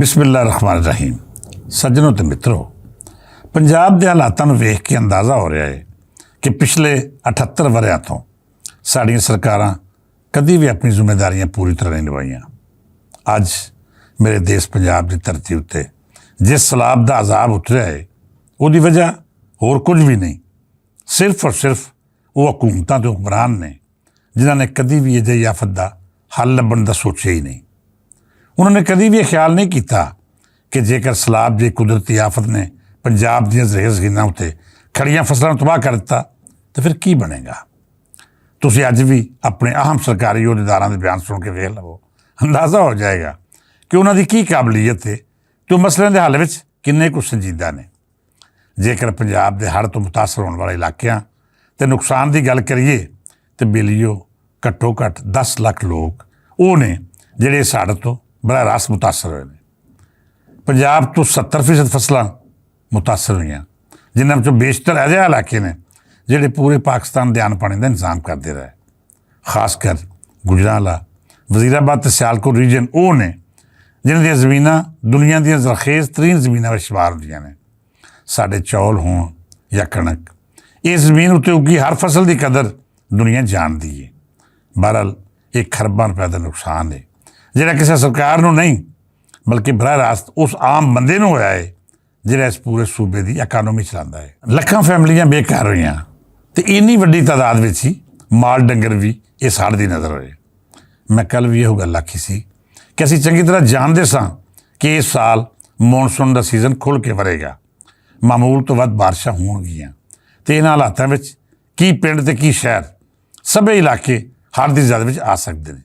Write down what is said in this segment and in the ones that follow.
ਬਿਸਮਿਲ੍ਲਾਹਿਰ ਰਹਿਮਾਨਿਰ ਰਹੀਮ। ਸੱਜਣੋ ਤੇ ਮਿੱਤਰੋ, ਪੰਜਾਬ ਦੇ ਹਾਲਾਤਾਂ ਨੂੰ ਵੇਖ ਕੇ ਅੰਦਾਜ਼ਾ ਹੋ ਰਿਹਾ ਹੈ ਕਿ ਪਿਛਲੇ 78 ਵਰ੍ਹਿਆਂ ਤੋਂ ਸਾਡੀਆਂ ਸਰਕਾਰਾਂ ਕਦੀ ਵੀ ਆਪਣੀ ਜ਼ਿੰਮੇਵਾਰੀਆਂ ਪੂਰੀ ਤਰ੍ਹਾਂ ਨਹੀਂ ਨਿਭਾਈਆਂ। ਅੱਜ ਮੇਰੇ ਦੇਸ਼ ਪੰਜਾਬ ਦੀ ਧਰਤੀ ਉੱਤੇ ਜਿਸ ਸਲਾਬ ਦਾ ਅਜ਼ਾਬ ਉਤਰਿਆ ਹੈ, ਉਹਦੀ ਵਜ੍ਹਾ ਹੋਰ ਕੁਝ ਵੀ ਨਹੀਂ, ਸਿਰਫ ਔਰ ਸਿਰਫ ਉਹ ਹਕੂਮਤਾਂ ਦੇ ਹੁਕਮਰਾਨ ਨੇ ਜਿਨ੍ਹਾਂ ਨੇ ਕਦੀ ਵੀ ਅਜਿਹੀ ਆਫਤ ਦਾ ਹੱਲ ਲੱਭਣ ਦਾ ਸੋਚਿਆ ਹੀ ਨਹੀਂ। ਉਹਨਾਂ ਨੇ ਕਦੀ ਵੀ ਇਹ ਖਿਆਲ ਨਹੀਂ ਕੀਤਾ ਕਿ ਜੇਕਰ ਸਲਾਬ ਦੀ ਕੁਦਰਤੀ ਆਫਤ ਨੇ ਪੰਜਾਬ ਦੀਆਂ ਜ਼ਮੀਨਾਂ ਉੱਤੇ ਖੜੀਆਂ ਫਸਲਾਂ ਨੂੰ ਤਬਾਹ ਕਰ ਦਿੱਤਾ ਤਾਂ ਫਿਰ ਕੀ ਬਣੇਗਾ। ਤੁਸੀਂ ਅੱਜ ਵੀ ਆਪਣੇ ਅਹਿਮ ਸਰਕਾਰੀ ਅਹੁਦੇਦਾਰਾਂ ਦੇ ਬਿਆਨ ਸੁਣ ਕੇ ਵੇਖ ਲਵੋ, ਅੰਦਾਜ਼ਾ ਹੋ ਜਾਏਗਾ ਕਿ ਉਹਨਾਂ ਦੀ ਕੀ ਕਾਬਲੀਅਤ ਹੈ ਅਤੇ ਉਹ ਮਸਲਿਆਂ ਦੇ ਹੱਲ ਵਿੱਚ ਕਿੰਨੇ ਕੁ ਸੰਜੀਦਾ ਨੇ। ਜੇਕਰ ਪੰਜਾਬ ਦੇ ਹੜ੍ਹ ਤੋਂ ਮੁਤਾਸਰ ਹੋਣ ਵਾਲੇ ਇਲਾਕਿਆਂ ਅਤੇ ਨੁਕਸਾਨ ਦੀ ਗੱਲ ਕਰੀਏ ਤਾਂ ਬਿਲੀਓ ਘੱਟੋ ਘੱਟ 10 ਲੱਖ ਲੋਕ ਉਹ ਨੇ ਜਿਹੜੇ ਇਸ ਹੜ੍ਹ ਤੋਂ ਬੜਾ ਰਾਸ ਮੁਤਾਸਰ ਹੋਏ ਨੇ। ਪੰਜਾਬ ਤੋਂ 70% ਫਸਲਾਂ ਮੁਤਾਸਰ ਹੋਈਆਂ, ਜਿਨ੍ਹਾਂ ਵਿੱਚੋਂ ਬੇਸ਼ਤਰ ਅਜਿਹੇ ਇਲਾਕੇ ਨੇ ਜਿਹੜੇ ਪੂਰੇ ਪਾਕਿਸਤਾਨ ਦੇ ਅੰਨ ਪਾਣੀ ਦਾ ਇੰਤਜ਼ਾਮ ਕਰਦੇ ਰਹੇ। ਖਾਸ ਕਰ ਗੁਜਰਾਂਵਾਲਾ, ਵਜ਼ੀਰਾਬਾਦ ਅਤੇ ਸਿਆਲਕੋਟ ਰੀਜਨ ਉਹ ਨੇ ਜਿਨ੍ਹਾਂ ਦੀਆਂ ਜ਼ਮੀਨਾਂ ਦੁਨੀਆ ਦੀਆਂ ਜ਼ਰਖੇਜ਼ ਤਰੀਨ ਜ਼ਮੀਨਾਂ ਵਿੱਚ ਸ਼ੁਮਾਰ ਹੁੰਦੀਆਂ ਨੇ। ਸਾਡੇ ਚੌਲ ਹੋਣ ਜਾਂ ਕਣਕ, ਇਸ ਜ਼ਮੀਨ ਉੱਤੇ ਉੱਗੀ ਹਰ ਫਸਲ ਦੀ ਕਦਰ ਦੁਨੀਆ ਜਾਣਦੀ ਹੈ। ਬਹਰਹਾਲ ਇਹ ਖਰਬਾਂ ਰੁਪਏ ਦਾ ਨੁਕਸਾਨ ਹੈ ਜਿਹੜਾ ਕਿਸੇ ਸਰਕਾਰ ਨੂੰ ਨਹੀਂ ਬਲਕਿ ਬਰਾਹ ਰਾਸਤ ਉਸ ਆਮ ਬੰਦੇ ਨੂੰ ਹੋਇਆ ਹੈ ਜਿਹੜਾ ਇਸ ਪੂਰੇ ਸੂਬੇ ਦੀ ਇਕਾਨਮੀ ਚਲਾਉਂਦਾ ਹੈ। ਲੱਖਾਂ ਫੈਮਲੀਆਂ ਬੇਘਰ ਹੋਈਆਂ ਅਤੇ ਇੰਨੀ ਵੱਡੀ ਤਾਦਾਦ ਵਿੱਚ ਹੀ ਮਾਲ ਡੰਗਰ ਵੀ ਇਸ ਹੜ੍ਹ ਦੀ ਨਜ਼ਰ ਹੋਏ। ਮੈਂ ਕੱਲ੍ਹ ਵੀ ਇਹੋ ਗੱਲ ਆਖੀ ਸੀ ਕਿ ਅਸੀਂ ਚੰਗੀ ਤਰ੍ਹਾਂ ਜਾਣਦੇ ਸਾਂ ਕਿ ਇਸ ਸਾਲ ਮੌਨਸੂਨ ਦਾ ਸੀਜ਼ਨ ਖੁੱਲ੍ਹ ਕੇ ਵਰੇਗਾ, ਮਾਮੂਲ ਤੋਂ ਵੱਧ ਬਾਰਿਸ਼ਾਂ ਹੋਣਗੀਆਂ ਅਤੇ ਇਹਨਾਂ ਹਾਲਾਤਾਂ ਵਿੱਚ ਕੀ ਪਿੰਡ ਅਤੇ ਕੀ ਸ਼ਹਿਰ ਸਭੇ ਇਲਾਕੇ ਹੜ੍ਹ ਦੀ ਜ਼ਦ ਵਿੱਚ ਆ ਸਕਦੇ ਨੇ।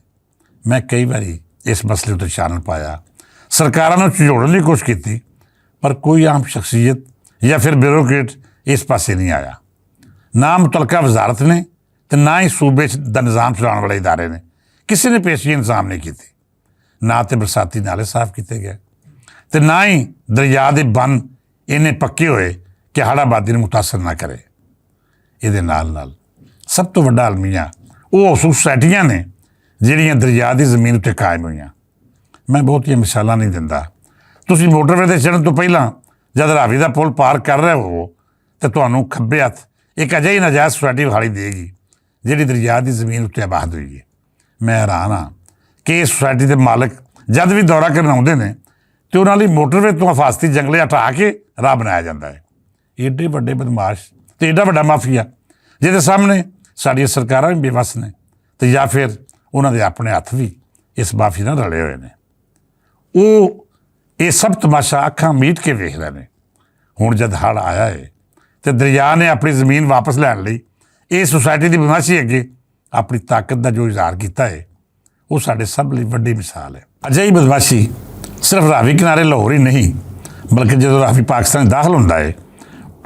ਮੈਂ ਕਈ ਵਾਰੀ ਇਸ ਮਸਲੇ ਉੱਤੇ ਚਾਨਣ ਪਾਇਆ, ਸਰਕਾਰਾਂ ਨੂੰ ਝਿਜੋੜਨ ਦੀ ਕੋਸ਼ਿਸ਼ ਕੀਤੀ, ਪਰ ਕੋਈ ਆਮ ਸ਼ਖਸੀਅਤ ਜਾਂ ਫਿਰ ਬਿਊਰੋਕਰੇਟ ਇਸ ਪਾਸੇ ਨਹੀਂ ਆਇਆ। ਨਾ ਮੁਤਲਕਾ ਵਜ਼ਾਰਤ ਨੇ ਅਤੇ ਨਾ ਹੀ ਸੂਬੇ ਦਾ ਨਿਜ਼ਾਮ ਚਲਾਉਣ ਵਾਲੇ ਇਦਾਰੇ ਨੇ ਕਿਸੇ ਨੇ ਪੇਸ਼ਗੀ ਇੰਤਜ਼ਾਮ ਨਹੀਂ ਕੀਤੇ। ਨਾ ਤਾਂ ਬਰਸਾਤੀ ਨਾਲੇ ਸਾਫ਼ ਕੀਤੇ ਗਏ ਅਤੇ ਨਾ ਹੀ ਦਰਿਆ ਦੇ ਬੰਨ੍ਹ ਇੰਨੇ ਪੱਕੇ ਹੋਏ ਕਿ ਹੜ੍ਹ ਆਬਾਦੀ ਨੂੰ ਮੁਤਾਸਰ ਨਾ ਕਰੇ। ਇਹਦੇ ਨਾਲ ਨਾਲ ਸਭ ਤੋਂ ਵੱਡਾ ਅਲਮੀਆ ਉਹ ਸੁਸਾਇਟੀਆਂ ਨੇ ਜਿਹੜੀਆਂ ਦਰਿਆ ਦੀ ਜ਼ਮੀਨ ਉੱਤੇ ਕਾਇਮ ਹੋਈਆਂ। ਮੈਂ ਬਹੁਤੀਆਂ ਮਿਸਾਲਾਂ ਨਹੀਂ ਦਿੰਦਾ। ਤੁਸੀਂ ਮੋਟਰਵੇ 'ਤੇ ਚੜ੍ਹਨ ਤੋਂ ਪਹਿਲਾਂ ਜਦ ਰਾਵੀ ਦਾ ਪੁਲ ਪਾਰ ਕਰ ਰਹੇ ਹੋਵੋ ਤਾਂ ਤੁਹਾਨੂੰ ਖੱਬੇ ਹੱਥ ਇੱਕ ਅਜਿਹੀ ਨਾਜਾਇਜ਼ ਸੁਸਾਇਟੀ ਵਿਖਾਈ ਦੇਗੀ ਜਿਹੜੀ ਦਰਿਆ ਦੀ ਜ਼ਮੀਨ ਉੱਤੇ ਆਬਾਦ ਹੋਈ ਹੈ। ਮੈਂ ਹੈਰਾਨ ਹਾਂ ਕਿ ਇਸ ਸੁਸਾਇਟੀ ਦੇ ਮਾਲਕ ਜਦ ਵੀ ਦੌਰਾ ਕਰਨ ਆਉਂਦੇ ਨੇ ਅਤੇ ਉਹਨਾਂ ਲਈ ਮੋਟਰਵੇ ਤੋਂ ਹਿਫਾਜ਼ਤੀ ਜੰਗਲੇ ਹਟਾ ਕੇ ਰਾਹ ਬਣਾਇਆ ਜਾਂਦਾ ਹੈ। ਏਡੇ ਵੱਡੇ ਬਦਮਾਸ਼ ਅਤੇ ਏਡਾ ਵੱਡਾ ਮਾਫੀਆ ਜਿਹਦੇ ਸਾਹਮਣੇ ਸਾਡੀਆਂ ਸਰਕਾਰਾਂ ਵੀ ਬੇਵੱਸ ਨੇ ਅਤੇ ਜਾਂ ਫਿਰ ਉਹਨਾਂ ਦੇ ਆਪਣੇ ਹੱਥ ਵੀ ਇਸ ਮਾਫੀਆ ਨਾਲ ਰਲੇ ਹੋਏ ਨੇ। ਉਹ ਇਹ ਸਭ ਤਮਾਸ਼ਾ ਅੱਖਾਂ ਮੀਟ ਕੇ ਵੇਖ ਰਹੇ ਨੇ। ਹੁਣ ਜਦ ਹੜ੍ਹ ਆਇਆ ਹੈ ਅਤੇ ਦਰਿਆ ਨੇ ਆਪਣੀ ਜ਼ਮੀਨ ਵਾਪਸ ਲੈਣ ਲਈ ਇਹ ਸੁਸਾਇਟੀ ਦੀ ਬਦਮਾਸ਼ੀ ਅੱਗੇ ਆਪਣੀ ਤਾਕਤ ਦਾ ਜੋ ਇਜ਼ਹਾਰ ਕੀਤਾ ਹੈ, ਉਹ ਸਾਡੇ ਸਭ ਲਈ ਵੱਡੀ ਮਿਸਾਲ ਹੈ। ਅਜਿਹੀ ਬਦਮਾਸ਼ੀ ਸਿਰਫ ਰਾਵੀ ਕਿਨਾਰੇ ਲਾਹੌਰ ਹੀ ਨਹੀਂ, ਬਲਕਿ ਜਦੋਂ ਰਾਵੀ ਪਾਕਿਸਤਾਨ ਦਾਖਲ ਹੁੰਦਾ ਹੈ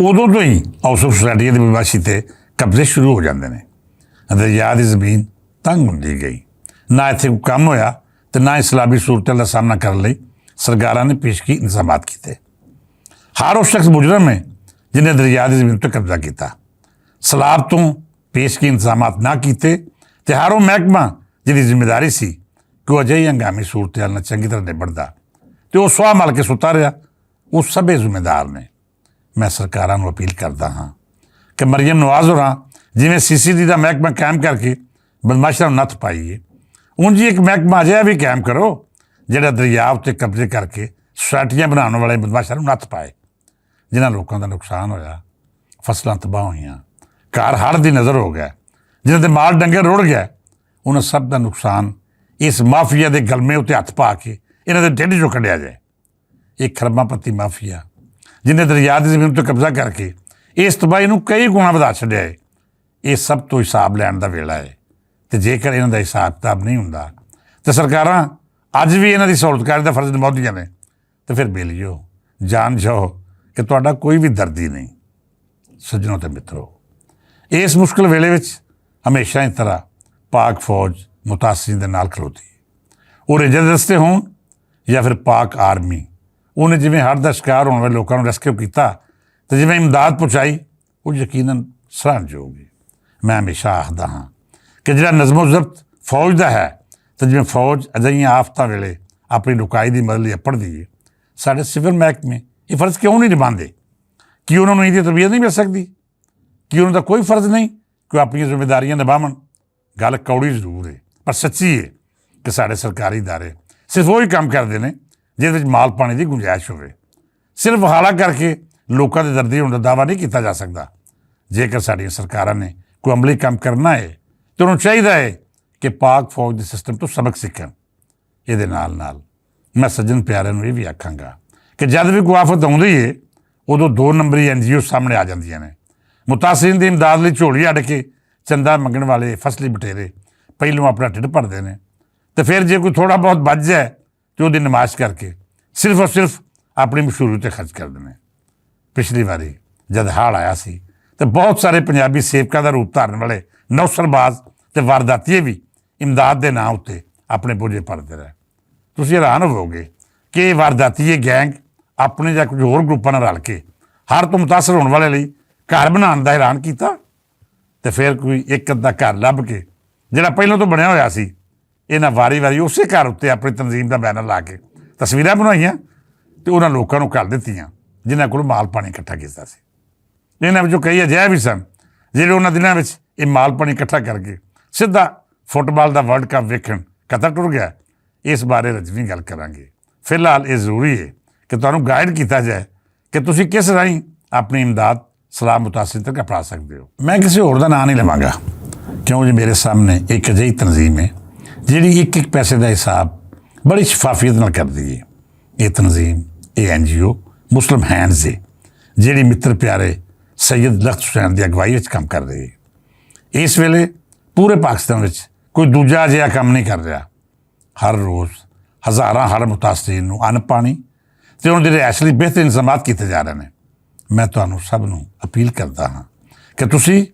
ਉਦੋਂ ਤੋਂ ਹੀ ਉਸ ਸੁਸਾਇਟੀਆਂ ਦੀ ਬਦਮਾਸ਼ੀ 'ਤੇ ਕਬਜ਼ੇ ਸ਼ੁਰੂ ਹੋ ਜਾਂਦੇ ਨੇ। ਦਰਿਆ ਦੀ ਜ਼ਮੀਨ ਤੰਗ ਹੁੰਦੀ ਗਈ, ਨਾ ਇੱਥੇ ਕੋਈ ਕੰਮ ਹੋਇਆ ਅਤੇ ਨਾ ਹੀ ਸਲਾਬੀ ਸੂਰਤਾਂ ਦਾ ਸਾਹਮਣਾ ਕਰਨ ਲਈ ਸਰਕਾਰਾਂ ਨੇ ਪੇਸ਼ਗੀ ਇੰਤਜ਼ਾਮਾਤ ਕੀਤੇ। ਹਰ ਉਹ ਸ਼ਖਸ ਮੁਜਰਮ ਹੈ ਜਿਹਨੇ ਦਰਿਆ ਦੀ ਜ਼ਮੀਨ ਉੱਤੇ ਕਬਜ਼ਾ ਕੀਤਾ। ਸਲਾਬ ਤੋਂ ਪੇਸ਼ਗੀ ਇੰਤਜ਼ਾਮਾਤ ਨਾ ਕੀਤੇ ਅਤੇ ਹਰ ਉਹ ਮਹਿਕਮਾ ਜਿਹਦੀ ਜ਼ਿੰਮੇਵਾਰੀ ਸੀ ਕਿ ਉਹ ਅਜਿਹੀ ਹੰਗਾਮੀ ਸੂਰਤ ਨਾਲ ਚੰਗੀ ਤਰ੍ਹਾਂ ਨਿਬੜਦਾ ਅਤੇ ਉਹ ਸੁਆਹ ਮਲ ਕੇ ਸੁੱਤਾ ਰਿਹਾ, ਉਹ ਸਭੇ ਜ਼ਿੰਮੇਦਾਰ ਨੇ। ਮੈਂ ਸਰਕਾਰਾਂ ਨੂੰ ਅਪੀਲ ਕਰਦਾ ਹਾਂ ਕਿ ਮਰੀਮ ਨਵਾਜ਼ ਹੋਰਾਂ ਜਿਵੇਂ CCD ਦਾ ਮਹਿਕਮਾ ਕਾਇਮ ਕਰਕੇ ਬਦਮਾਸ਼ਾਂ ਨੂੰ ਨੱਥ ਪਾਈ ਹੈ, ਉਂਝ ਹੀ ਇੱਕ ਮਹਿਕਮਾ ਅਜਿਹਾ ਵੀ ਕਾਇਮ ਕਰੋ ਜਿਹੜਾ ਦਰਿਆ ਉੱਤੇ ਕਬਜ਼ੇ ਕਰਕੇ ਸੁਸਾਇਟੀਆਂ ਬਣਾਉਣ ਵਾਲੇ ਬਦਮਾਸ਼ਾਂ ਨੂੰ ਨੱਥ ਪਾਏ। ਜਿਨ੍ਹਾਂ ਲੋਕਾਂ ਦਾ ਨੁਕਸਾਨ ਹੋਇਆ, ਫਸਲਾਂ ਤਬਾਹ ਹੋਈਆਂ, ਘਰ ਹੜ੍ਹ ਦੀ ਨਜ਼ਰ ਹੋ ਗਿਆ, ਜਿਨ੍ਹਾਂ ਦੇ ਮਾਲ ਡੰਗਰ ਰੁੜ ਗਿਆ, ਉਹਨਾਂ ਸਭ ਦਾ ਨੁਕਸਾਨ ਇਸ ਮਾਫੀਆ ਦੇ ਗਲਮੇ ਉੱਤੇ ਹੱਥ ਪਾ ਕੇ ਇਹਨਾਂ ਦੇ ਢਿੱਡ 'ਚੋਂ ਕੱਢਿਆ ਜਾਏ। ਇਹ ਖਰਬਾਪਤੀ ਮਾਫੀਆ ਜਿਹਨੇ ਦਰਿਆ ਦੀ ਜ਼ਮੀਨ ਉੱਤੇ ਕਬਜ਼ਾ ਕਰਕੇ ਇਸ ਤਬਾਹੀ ਨੂੰ ਕਈ ਗੁਣਾ ਵਧਾ ਛੱਡਿਆ ਹੈ, ਇਹ ਸਭ ਤੋਂ ਹਿਸਾਬ ਲੈਣ ਦਾ ਵੇਲਾ ਹੈ। ਅਤੇ ਜੇਕਰ ਇਹਨਾਂ ਦਾ ਹਿਸਾਬ ਕਿਤਾਬ ਨਹੀਂ ਹੁੰਦਾ ਤਾਂ ਸਰਕਾਰਾਂ ਅੱਜ ਵੀ ਇਹਨਾਂ ਦੀ ਸਹੂਲਤਕਾਰੀ ਦਾ ਫਰਜ਼ ਨਿਭਾਉਂਦੀਆਂ ਨੇ ਅਤੇ ਫਿਰ ਬੇਲੀਓ ਜਾਣ ਜਾਓ ਕਿ ਤੁਹਾਡਾ ਕੋਈ ਵੀ ਦਰਦੀ ਨਹੀਂ। ਸੱਜਣੋ ਤੇ ਮਿੱਤਰੋ, ਇਸ ਮੁਸ਼ਕਿਲ ਵੇਲੇ ਵਿੱਚ ਹਮੇਸ਼ਾ ਹੀ ਤਰ੍ਹਾਂ ਪਾਕ ਫੌਜ ਮੁਤਾਸਰੀਨ ਦੇ ਨਾਲ ਖਲੋਤੀ। ਉਹ ਰੇਂਜਰ ਦਸਤੇ ਹੋਣ ਜਾਂ ਫਿਰ ਪਾਕ ਆਰਮੀ, ਉਹਨੇ ਜਿਵੇਂ ਹੜ੍ਹ ਦਾ ਸ਼ਿਕਾਰ ਹੋਣ ਵਾਲੇ ਲੋਕਾਂ ਨੂੰ ਰੈਸਕਿਊ ਕੀਤਾ ਅਤੇ ਜਿਵੇਂ ਇਮਦਾਦ ਪਹੁੰਚਾਈ, ਉਹ ਯਕੀਨਨ ਸਰਾਹਣਯੋਗ ਹੈ। ਮੈਂ ਹਮੇਸ਼ਾ ਆਖਦਾ ਹਾਂ ਕਿ ਜਿਹੜਾ ਨਜ਼ਮੋ ਜ਼ਬਤ ਫੌਜ ਦਾ ਹੈ ਅਤੇ ਜਿਵੇਂ ਫੌਜ ਅਜਿਹੀਆਂ ਆਫਤਾਂ ਵੇਲੇ ਆਪਣੀ ਲੁਕਾਈ ਦੀ ਮਦਦ ਲਈ ਅੱਪੜਦੀ ਹੈ, ਸਾਡੇ ਸਿਵਲ ਮਹਿਕਮੇ ਇਹ ਫਰਜ਼ ਕਿਉਂ ਨਹੀਂ ਨਿਭਾਉਂਦੇ? ਕੀ ਉਹਨਾਂ ਨੂੰ ਇਹਦੀ ਤਰਬੀਅਤ ਨਹੀਂ ਮਿਲ ਸਕਦੀ? ਕੀ ਉਹਨਾਂ ਦਾ ਕੋਈ ਫਰਜ਼ ਨਹੀਂ ਕਿ ਉਹ ਆਪਣੀਆਂ ਜ਼ਿੰਮੇਦਾਰੀਆਂ ਨਿਭਾਵਣ? ਗੱਲ ਕੌੜੀ ਜ਼ਰੂਰ ਹੈ ਪਰ ਸੱਚੀ ਹੈ ਕਿ ਸਾਡੇ ਸਰਕਾਰੀ ਅਦਾਰੇ ਸਿਰਫ ਉਹੀ ਕੰਮ ਕਰਦੇ ਨੇ ਜਿਹਦੇ ਵਿੱਚ ਮਾਲ ਪਾਣੀ ਦੀ ਗੁੰਜਾਇਸ਼ ਹੋਵੇ। ਸਿਰਫ ਹਾਲਾ ਕਰਕੇ ਲੋਕਾਂ ਦੇ ਦਰਦੀ ਹੋਣ ਦਾ ਦਾਅਵਾ ਨਹੀਂ ਕੀਤਾ ਜਾ ਸਕਦਾ। ਜੇਕਰ ਸਾਡੀਆਂ ਸਰਕਾਰਾਂ ਨੇ ਕੋਈ ਅਮਲੀ ਕੰਮ ਕਰਨਾ ਹੈ ਤਾਂ ਉਹਨੂੰ ਚਾਹੀਦਾ ਹੈ ਕਿ ਪਾਕ ਫੌਜ ਦੇ ਸਿਸਟਮ ਤੋਂ ਸਬਕ ਸਿੱਖਣ। ਇਹਦੇ ਨਾਲ ਨਾਲ ਮੈਂ ਸੱਜਣ ਪਿਆਰਿਆਂ ਨੂੰ ਇਹ ਵੀ ਆਖਾਂਗਾ ਕਿ ਜਦ ਵੀ ਕੋਈ ਆਫਤ ਆਉਂਦੀ ਹੈ ਉਦੋਂ 2 ਨੰਬਰੀ NGO ਸਾਹਮਣੇ ਆ ਜਾਂਦੀਆਂ ਨੇ। ਮੁਤਾਸਿਰੀਨ ਦੀ ਇਮਦਾਦ ਲਈ ਝੋਲੀ ਅੱਡ ਕੇ ਚੰਦਾ ਮੰਗਣ ਵਾਲੇ ਫਸਲੀ ਬਟੇਰੇ ਪਹਿਲੋਂ ਆਪਣਾ ਢਿੱਡ ਭਰਦੇ ਨੇ ਅਤੇ ਫਿਰ ਜੇ ਕੋਈ ਥੋੜ੍ਹਾ ਬਹੁਤ ਬਚ ਜਾਏ ਤਾਂ ਉਹਦੀ ਨਮਾਜ਼ ਕਰਕੇ ਸਿਰਫ ਔਰ ਸਿਰਫ ਆਪਣੀ ਮਸ਼ਹੂਰੀ 'ਤੇ ਖਰਚ ਕਰਦੇ ਨੇ। ਪਿਛਲੀ ਵਾਰੀ ਜਦ ਹੜ੍ਹ ਆਇਆ ਸੀ ਤਾਂ ਬਹੁਤ ਸਾਰੇ ਪੰਜਾਬੀ ਸੇਵਕਾਂ ਦਾ ਰੂਪ ਧਾਰਨ ਵਾਲੇ ਨੌਸਰਬਾਜ਼ ਅਤੇ ਵਾਰਦਾਤੀਏ ਵੀ ਇਮਦਾਦ ਦੇ ਨਾਂ ਉੱਤੇ ਆਪਣੇ ਬੋਝੇ ਭਰਦੇ ਰਹੇ। ਤੁਸੀਂ ਹੈਰਾਨ ਹੋਵੋਗੇ ਕਿ ਇਹ ਵਾਰਦਾਤੀਏ ਗੈਂਗ ਆਪਣੇ ਜਾਂ ਕੁਝ ਹੋਰ ਗਰੁੱਪਾਂ ਨਾਲ ਰਲ ਕੇ ਹੜ੍ਹ ਤੋਂ ਮੁਤਾਸਰ ਹੋਣ ਵਾਲੇ ਲਈ ਘਰ ਬਣਾਉਣ ਦਾ ਐਲਾਨ ਕੀਤਾ ਅਤੇ ਫਿਰ ਕੋਈ ਇੱਕ ਅੱਧਾ ਘਰ ਲੱਭ ਕੇ ਜਿਹੜਾ ਪਹਿਲਾਂ ਤੋਂ ਬਣਿਆ ਹੋਇਆ ਸੀ ਇਹਨਾਂ ਵਾਰੀ ਉਸੇ ਘਰ ਉੱਤੇ ਆਪਣੀ ਤਨਜ਼ੀਮ ਦਾ ਬੈਨਰ ਲਾ ਕੇ ਤਸਵੀਰਾਂ ਬਣਾਈਆਂ ਅਤੇ ਉਹਨਾਂ ਲੋਕਾਂ ਨੂੰ ਘੱਲ ਦਿੱਤੀਆਂ ਜਿਨ੍ਹਾਂ ਕੋਲ ਮਾਲ ਪਾਣੀ ਇਕੱਠਾ ਕੀਤਾ ਸੀ। ਇਹਨਾਂ ਵਿੱਚੋਂ ਕਈ ਅਜਿਹੇ ਵੀ ਸਨ ਜਿਹੜੇ ਉਹਨਾਂ ਦਿਨਾਂ ਵਿੱਚ ਇਹ ਮਾਲ ਪਾਣੀ ਇਕੱਠਾ ਕਰਕੇ ਸਿੱਧਾ ਫੁੱਟਬਾਲ ਦਾ ਵਰਲਡ ਕੱਪ ਵੇਖਣ ਕਤਰ ਟੁਰ ਗਿਆ। ਇਸ ਬਾਰੇ ਰਜਵੀਂ ਗੱਲ ਕਰਾਂਗੇ। ਫਿਲਹਾਲ ਇਹ ਜ਼ਰੂਰੀ ਹੈ ਕਿ ਤੁਹਾਨੂੰ ਗਾਈਡ ਕੀਤਾ ਜਾਏ ਕਿ ਤੁਸੀਂ ਕਿਸ ਰਾਹੀਂ ਆਪਣੀ ਇਮਦਾਦ ਸਲਾਮ ਮੁਤਾਸਿਰ ਤੱਕ ਪਹੁੰਚਾ ਸਕਦੇ ਹੋ। ਮੈਂ ਕਿਸੇ ਹੋਰ ਦਾ ਨਾਂ ਨਹੀਂ ਲਵਾਂਗਾ ਕਿਉਂ ਜੀ ਮੇਰੇ ਸਾਹਮਣੇ ਇੱਕ ਅਜਿਹੀ ਤਨਜ਼ੀਮ ਹੈ ਜਿਹੜੀ ਇੱਕ ਪੈਸੇ ਦਾ ਹਿਸਾਬ ਬੜੀ ਸ਼ਫਾਫੀਅਤ ਨਾਲ ਕਰਦੀ ਹੈ। ਇਹ ਤਨਜ਼ੀਮ ਇਹ NGO ਮੁਸਲਿਮ ਹੈਂਡਜ਼ ਹੈ ਜਿਹੜੀ ਮਿੱਤਰ ਪਿਆਰੇ ਸੈਯਦ ਲਖਤ ਹੁਸੈਨ ਦੀ ਅਗਵਾਈ ਵਿੱਚ ਕੰਮ ਕਰ ਰਹੀ ਹੈ। ਇਸ ਵੇਲੇ ਪੂਰੇ ਪਾਕਿਸਤਾਨ ਵਿੱਚ ਕੋਈ ਦੂਜਾ ਅਜਿਹਾ ਕੰਮ ਨਹੀਂ ਕਰ ਰਿਹਾ। ਹਰ ਰੋਜ਼ ਹਜ਼ਾਰਾਂ ਹੜ੍ਹ ਮੁਤਾਸਰੀਨ ਨੂੰ ਅੰਨ ਪਾਣੀ ਅਤੇ ਉਹਨਾਂ ਦੇ ਰਿਹਾਇਸ਼ ਲਈ ਬਿਹਤਰ ਇੰਤਜ਼ਾਮਾਤ ਕੀਤੇ ਜਾ ਰਹੇ ਨੇ। ਮੈਂ ਤੁਹਾਨੂੰ ਸਭ ਨੂੰ ਅਪੀਲ ਕਰਦਾ ਹਾਂ ਕਿ ਤੁਸੀਂ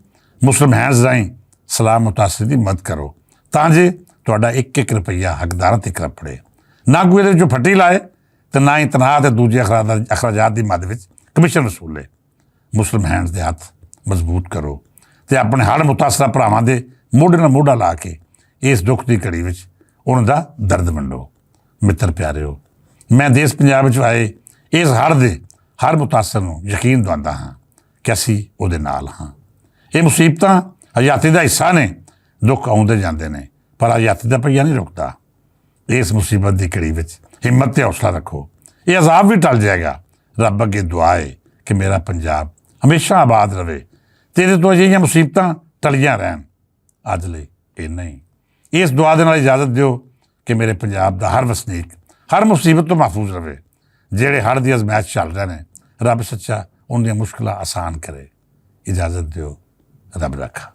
ਮੁਸਲਿਮ ਹੈਂਡਜ਼ ਰਾਹੀਂ ਸਲਾਮ ਮੁਤਾਸਰੀਨ ਦੀ ਮਦਦ ਕਰੋ ਤਾਂ ਜੇ ਤੁਹਾਡਾ ਇੱਕ ਰੁਪਈਆ ਹੱਕਦਾਰਾਂ ਤੱਕ ਪੜੇ। ਨਾ ਕੋਈ ਇਹਦੇ ਵਿੱਚੋਂ ਫੱਟੀ ਲਾਏ ਅਤੇ ਨਾ ਹੀ ਤਨਖਾਹ ਅਤੇ ਦੂਜੇ ਅਖਰਾਜਾਤ ਦੀ ਮਦ ਵਿੱਚ ਕਮਿਸ਼ਨ ਵਸੂਲੇ। ਮੁਸਲਿਮ ਹੈਂਡਜ਼ ਦੇ ਹੱਥ ਮਜ਼ਬੂਤ ਕਰੋ ਅਤੇ ਆਪਣੇ ਹੜ੍ਹ ਮੁਤਾਸਰਾ ਭਰਾਵਾਂ ਦੇ ਮੋਢੇ ਨਾਲ ਮੋਢਾ ਲਾ ਕੇ ਇਸ ਦੁੱਖ ਦੀ ਘੜੀ ਵਿੱਚ ਉਹਨਾਂ ਦਾ ਦਰਦ ਵੰਡੋ। ਮਿੱਤਰ ਪਿਆਰਿਓ, ਮੈਂ ਦੇਸ਼ ਪੰਜਾਬ ਵਿੱਚ ਆਏ ਇਸ ਹੜ੍ਹ ਦੇ ਹਰ ਮੁਤਾਸਰ ਨੂੰ ਯਕੀਨ ਦਿਵਾਉਂਦਾ ਹਾਂ ਕਿ ਅਸੀਂ ਉਹਦੇ ਨਾਲ ਹਾਂ। ਇਹ ਮੁਸੀਬਤਾਂ ਹਯਾਤੀ ਦਾ ਹਿੱਸਾ ਨੇ। ਦੁੱਖ ਆਉਂਦੇ ਜਾਂਦੇ ਨੇ ਪਰ ਹਯਾਤੀ ਦਾ ਪਹੀਆ ਨਹੀਂ ਰੁਕਦਾ। ਇਸ ਮੁਸੀਬਤ ਦੀ ਘੜੀ ਵਿੱਚ ਹਿੰਮਤ ਅਤੇ ਹੌਸਲਾ ਰੱਖੋ। ਇਹ ਅਜ਼ਾਬ ਵੀ ਟਲ ਜਾਏਗਾ। ਰੱਬ ਅੱਗੇ ਦੁਆ ਹੈ ਕਿ ਮੇਰਾ ਪੰਜਾਬ ਹਮੇਸ਼ਾ ਆਬਾਦ ਰਹੇ ਅਤੇ ਇਹਦੇ ਤੋਂ ਅਜਿਹੀਆਂ ਮੁਸੀਬਤਾਂ ਟਲੀਆਂ ਰਹਿਣ। ਅੱਜ ਲਈ ਇੰਨਾ ਹੀ। ਇਸ ਦੁਆ ਦੇ ਨਾਲ ਇਜਾਜ਼ਤ ਦਿਓ ਕਿ ਮੇਰੇ ਪੰਜਾਬ ਦਾ ਹਰ ਵਸਨੀਕ ਹਰ ਮੁਸੀਬਤ ਤੋਂ ਮਹਿਫੂਜ਼ ਰਹੇ। ਜਿਹੜੇ ਹੜ੍ਹ ਦੀ ਅਜ਼ਮਾਇਸ਼ ਚੱਲ ਰਹੇ ਨੇ ਰੱਬ ਸੱਚਾ ਉਹਨਾਂ ਦੀਆਂ ਮੁਸ਼ਕਿਲਾਂ ਆਸਾਨ ਕਰੇ। ਇਜਾਜ਼ਤ ਦਿਓ। ਰੱਬ ਰੱਖਾ।